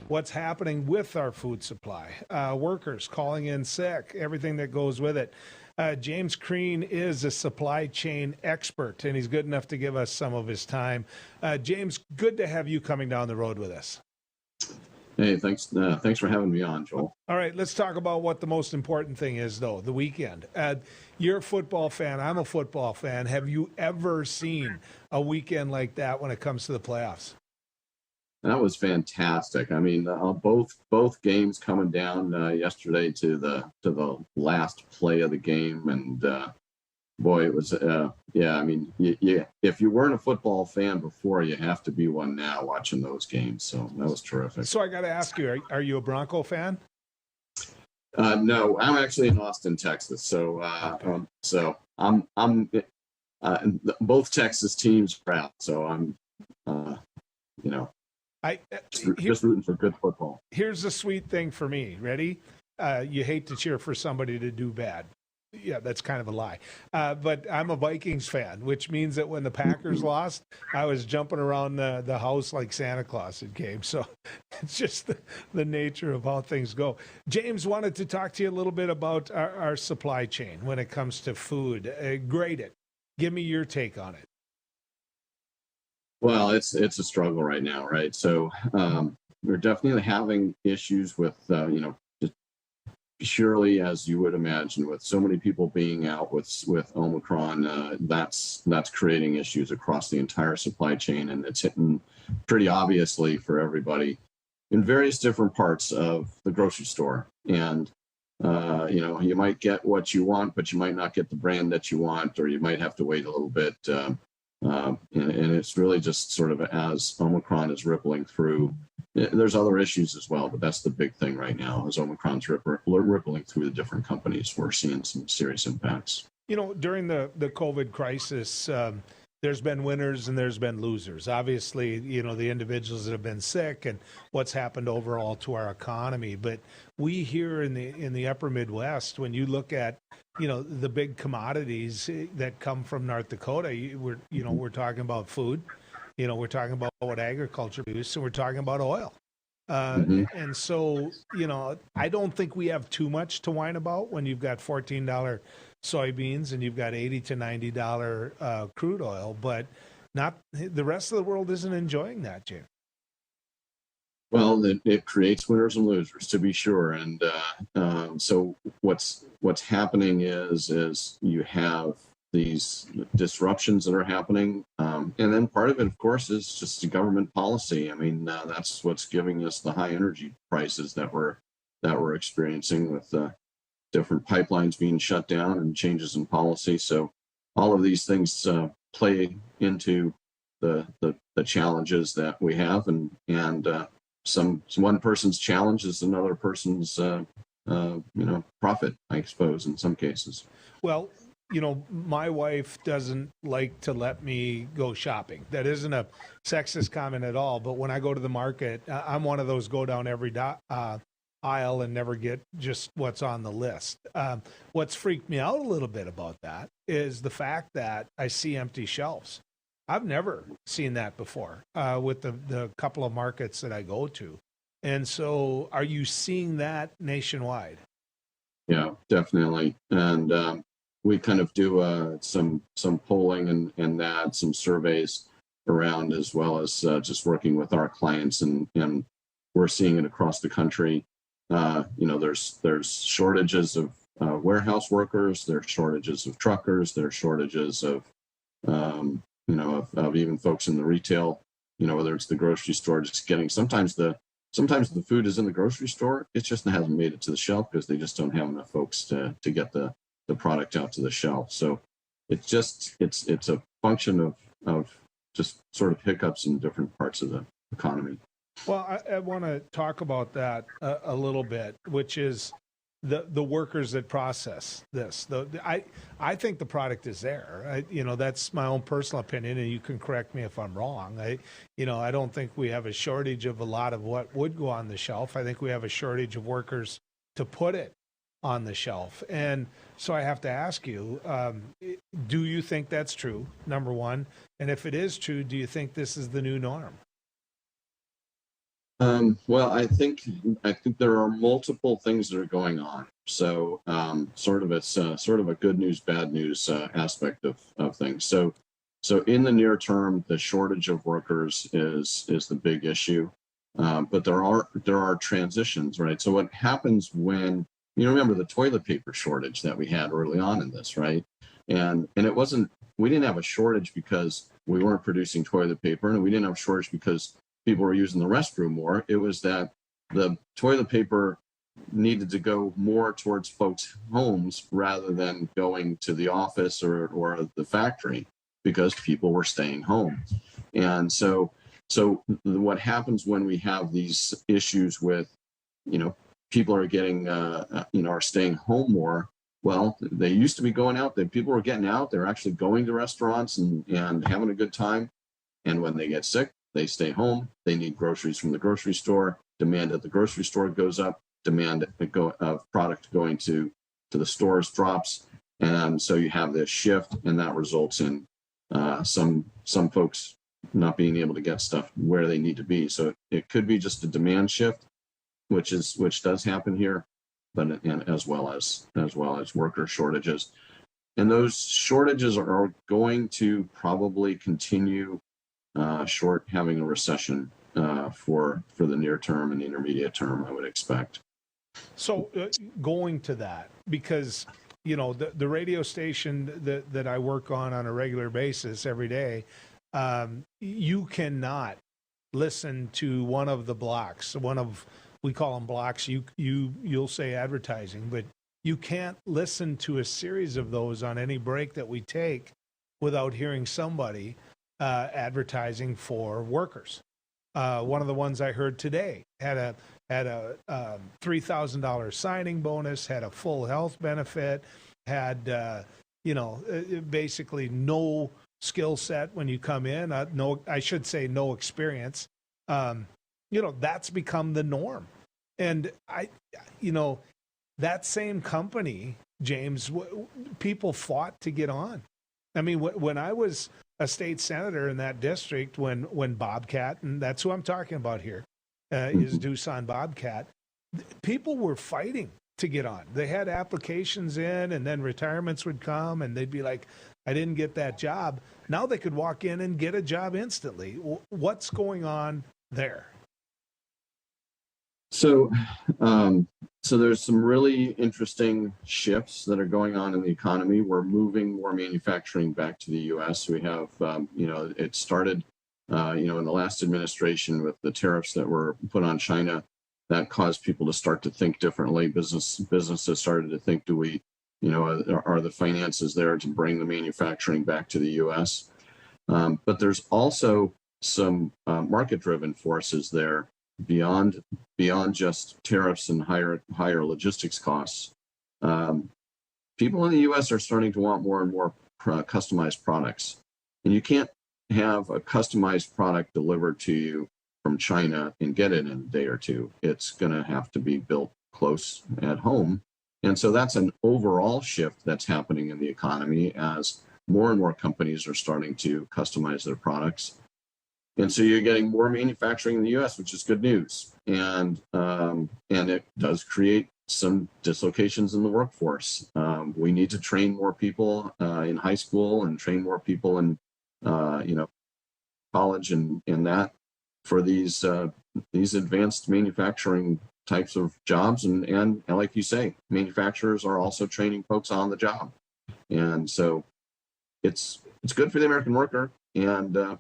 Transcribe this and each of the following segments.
what's happening with our food supply, workers calling in sick, everything that goes with it. James Crean is a supply chain expert, and he's good enough to give us some of his time. James, good to have you coming down the road with us. Hey, thanks. Thanks for having me on, Joel. All right, let's talk about what the most important thing is, though, the weekend. You're a football fan. I'm a football fan. Have you ever seen a weekend like that when it comes to the playoffs? That was fantastic. I mean, both games coming down yesterday to the last play of the game, and boy, it was yeah. I mean, if you weren't a football fan before, you have to be one now watching those games. So that was terrific. So I got to ask you, are you a Bronco fan? No, I'm actually in Austin, Texas. So I'm both Texas teams are out. So I'm just rooting for good football. Here's the sweet thing for me. Ready? You hate to cheer for somebody to do bad. Yeah, that's kind of a lie. But I'm a Vikings fan, which means that when the Packers lost, I was jumping around the house like Santa Claus in games. So it's just the nature of how things go. James wanted to talk to you a little bit about our supply chain when it comes to food. Grade it. Give me your take on it. Well, it's a struggle right now, right? So we're definitely having issues with, just purely as you would imagine, with so many people being out with Omicron, that's creating issues across the entire supply chain, and it's hitting pretty obviously for everybody in various different parts of the grocery store. And you might get what you want, but you might not get the brand that you want, or you might have to wait a little bit. And it's really just sort of as Omicron is rippling through. There's other issues as well, but that's the big thing right now. As Omicron's rippling through the different companies, we're seeing some serious impacts. During the COVID crisis, there's been winners and there's been losers. Obviously, the individuals that have been sick and what's happened overall to our economy. But we here in the upper Midwest, when you look at the big commodities that come from North Dakota, we're talking about food, we're talking about what agriculture produces, and we're talking about oil. And so, I don't think we have too much to whine about when you've got $14 soybeans and you've got $80 to $90 crude oil, but not the rest of the world isn't enjoying that, Jim. Well, it creates winners and losers, to be sure. And so what's happening is you have these disruptions that are happening, and then part of it, of course, is just the government policy. I mean, that's what's giving us the high energy prices that we're experiencing, with different pipelines being shut down and changes in policy. So all of these things play into the challenges that we have, and one person's challenge is another person's profit, I suppose, in some cases. Well, my wife doesn't like to let me go shopping. That isn't a sexist comment at all. But when I go to the market, I'm one of those go down every aisle and never get just what's on the list. What's freaked me out a little bit about that is the fact that I see empty shelves. I've never seen that before with the couple of markets that I go to. And so are you seeing that nationwide? Yeah, definitely. And we kind of do some polling and that, some surveys around, as well as just working with our clients, and we're seeing it across the country. There's shortages of warehouse workers, there's shortages of truckers, there's shortages of even folks in the retail, whether it's the grocery store, just getting sometimes the food is in the grocery store, it just hasn't made it to the shelf because they just don't have enough folks to get the product out to the shelf. So it's a function of just sort of hiccups in different parts of the economy. Well, I want to talk about that a little bit, which is the workers that process this. I think the product is there. That's my own personal opinion, and you can correct me if I'm wrong. I don't think we have a shortage of a lot of what would go on the shelf. I think we have a shortage of workers to put it on the shelf. And so I have to ask you, do you think that's true, number one? And if it is true, do you think this is the new norm? Well, I think there are multiple things that are going on. So it's sort of a good news, bad news aspect of things. So in the near term, the shortage of workers is the big issue. But there are transitions, right? So what happens when you remember the toilet paper shortage that we had early on in this, right? And it wasn't we didn't have a shortage because we weren't producing toilet paper, and we didn't have a shortage because people were using the restroom more. It was that the toilet paper needed to go more towards folks' homes rather than going to the office or the factory because people were staying home. And so what happens when we have these issues with, people are getting, are staying home more. Well, they used to be going out. People were getting out. They're actually going to restaurants and having a good time. And when they get sick, they stay home. They need groceries from the grocery store. Demand at the grocery store goes up. Demand of product going to the stores drops. And so you have this shift, and that results in some folks not being able to get stuff where they need to be. So it could be just a demand shift, which does happen here, but and as well as worker shortages. And those shortages are going to probably continue short having a recession for the near term and the intermediate term, I would expect. So going to that, because the radio station that I work on a regular basis every day, you cannot listen to one of the blocks. We call them blocks. You'll say advertising, but you can't listen to a series of those on any break that we take without hearing somebody advertising for workers. One of the ones I heard today had a $3,000 signing bonus, had a full health benefit, had basically no skill set when you come in. I should say no experience. That's become the norm, and that same company, James, people fought to get on. I mean, when I was a state senator in that district, when Bobcat, and that's who I'm talking about here, is Doosan Bobcat, people were fighting to get on. They had applications in, and then retirements would come, and they'd be like, I didn't get that job. Now they could walk in and get a job instantly. What's going on there? So there's some really interesting shifts that are going on in the economy. We're moving more manufacturing back to the U.S. We have, it started, in the last administration with the tariffs that were put on China. That caused people to start to think differently. Businesses started to think, are the finances there to bring the manufacturing back to the U.S.? But there's also some market-driven forces there beyond just tariffs and higher logistics costs. People in the U.S. are starting to want more and more customized products, and you can't have a customized product delivered to you from China and get it in a day or two. It's going to have to be built close at home. And so that's an overall shift that's happening in the economy as more and more companies are starting to customize their products. And so you're getting more manufacturing in the U.S., which is good news. And it does create some dislocations in the workforce. We need to train more people in high school and train more people in college and that for these advanced manufacturing types of jobs. And like you say, manufacturers are also training folks on the job. And so it's good for the American worker. And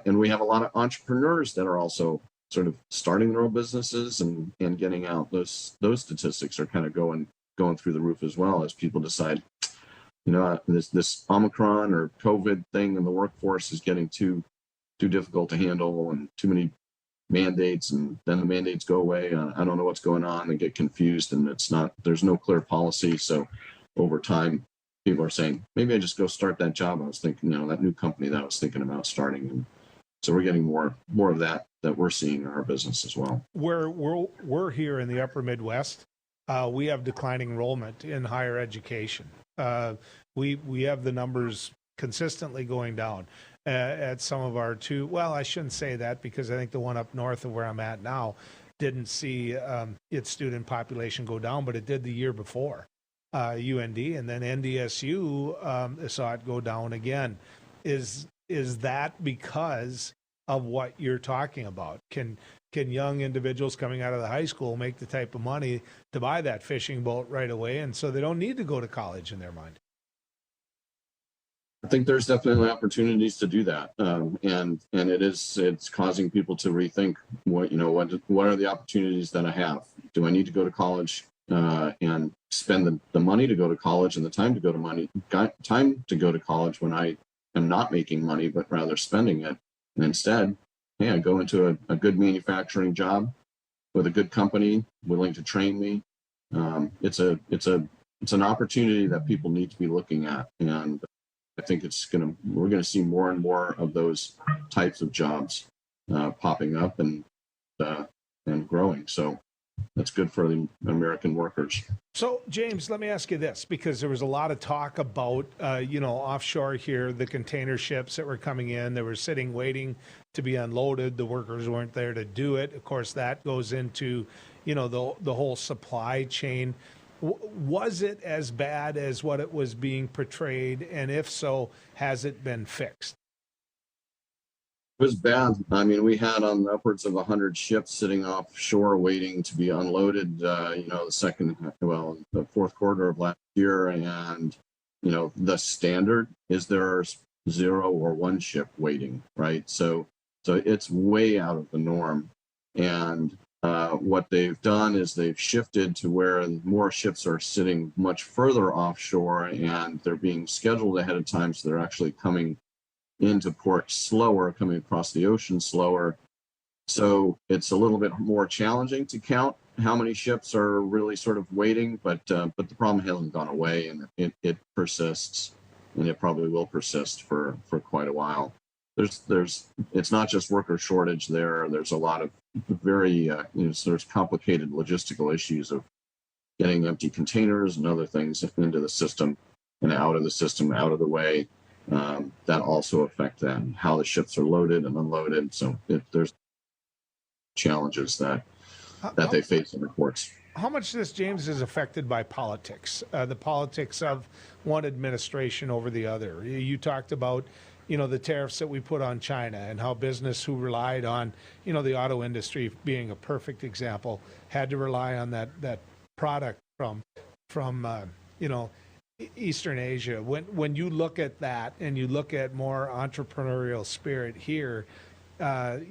we have a lot of entrepreneurs that are also sort of starting their own businesses and getting out. Those statistics are kind of going through the roof as well as people decide, this Omicron or COVID thing in the workforce is getting too difficult to handle and too many mandates, and then the mandates go away. I don't know what's going on. They get confused, and there's no clear policy. So over time, people are saying, maybe I just go start that job I was thinking, that new company that I was thinking about starting. And so we're getting more of that we're seeing in our business as well. We're here in the upper Midwest. We have declining enrollment in higher education. We have the numbers consistently going down. At some of our well, I shouldn't say that, because I think the one up north of where I'm at now didn't see its student population go down, but it did the year before, UND, and then NDSU saw it go down again. Is that because of what you're talking about? Can young individuals coming out of the high school make the type of money to buy that fishing boat right away, and so they don't need to go to college in their mind? I think there's definitely opportunities to do that, and it's causing people to rethink what are the opportunities that I have. Do I need to go to college and spend the money to go to college and the time to go to college when I am not making money but rather spending it, and instead, I go into a good manufacturing job with a good company willing to train me. It's an opportunity that people need to be looking at, and I think we're gonna see more and more of those types of jobs popping up and growing. So that's good for the American workers. So, James, let me ask you this, because there was a lot of talk about, offshore here, the container ships that were coming in, they were sitting waiting to be unloaded. The workers weren't there to do it. Of course, that goes into, the whole supply chain. Was it as bad as what it was being portrayed? And if so, has it been fixed? It was bad. I mean, we had upwards of 100 ships sitting offshore waiting to be unloaded, the fourth quarter of last year. And, the standard is there are 0 or 1 ship waiting, right? So it's way out of the norm. And what they've done is they've shifted to where more ships are sitting much further offshore, and they're being scheduled ahead of time. So they're actually coming into port slower, coming across the ocean slower. So it's a little bit more challenging to count how many ships are really sort of waiting, but the problem hasn't gone away, and it persists, and it probably will persist for quite a while. It's not just worker shortage there. There's a lot of very there's complicated logistical issues of getting empty containers and other things into the system and out of the system, out of the way. That also affect them, how the ships are loaded and unloaded. So there's challenges that they face in the ports. How much this, James, is affected by politics, the politics of one administration over the other? You talked about, the tariffs that we put on China, and how business who relied on, the auto industry being a perfect example, had to rely on that product from Eastern Asia. When you look at that and you look at more entrepreneurial spirit here,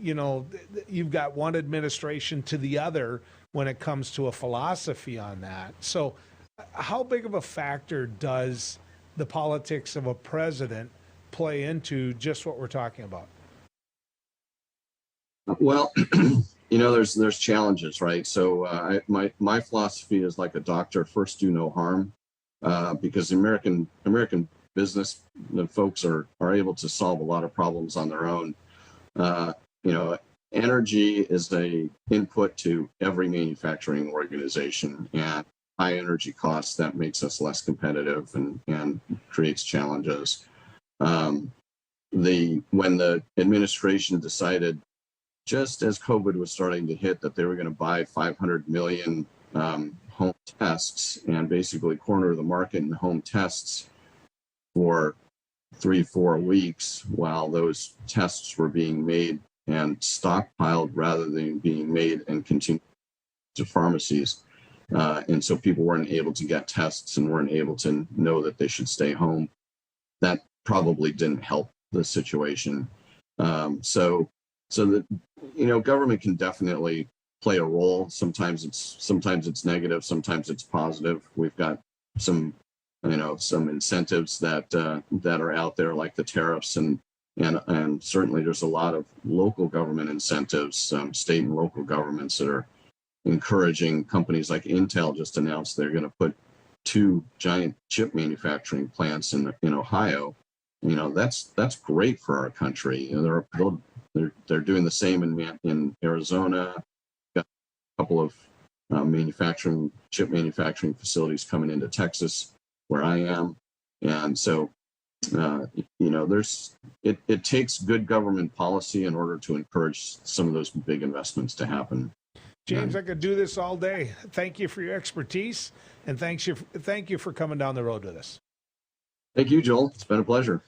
you've got one administration to the other when it comes to a philosophy on that. So how big of a factor does the politics of a president play into just what we're talking about? Well, there's challenges, right? So my philosophy is like a doctor: first do no harm, because American business folks are able to solve a lot of problems on their own. Energy is a input to every manufacturing organization, and high energy costs, that makes us less competitive and creates challenges. When the administration decided, just as COVID was starting to hit, that they were going to buy 500 million home tests and basically corner the market in home tests for 3-4 weeks while those tests were being made and stockpiled rather than being made and continued to pharmacies. And so people weren't able to get tests and weren't able to know that they should stay home. That probably didn't help the situation. So that, government can definitely play a role. Sometimes it's negative, sometimes it's positive. We've got some incentives that are out there, like the tariffs, and certainly there's a lot of local government incentives, state and local governments that are encouraging. Companies like Intel just announced they're going to put 2 giant chip manufacturing plants in Ohio. That's great for our country. They're doing the same in Arizona. Got a couple of chip manufacturing facilities coming into Texas, where I am, and so it takes good government policy in order to encourage some of those big investments to happen. James, I could do this all day. Thank you for your expertise, and thank you for coming down the road with us. Thank you, Joel. It's been a pleasure.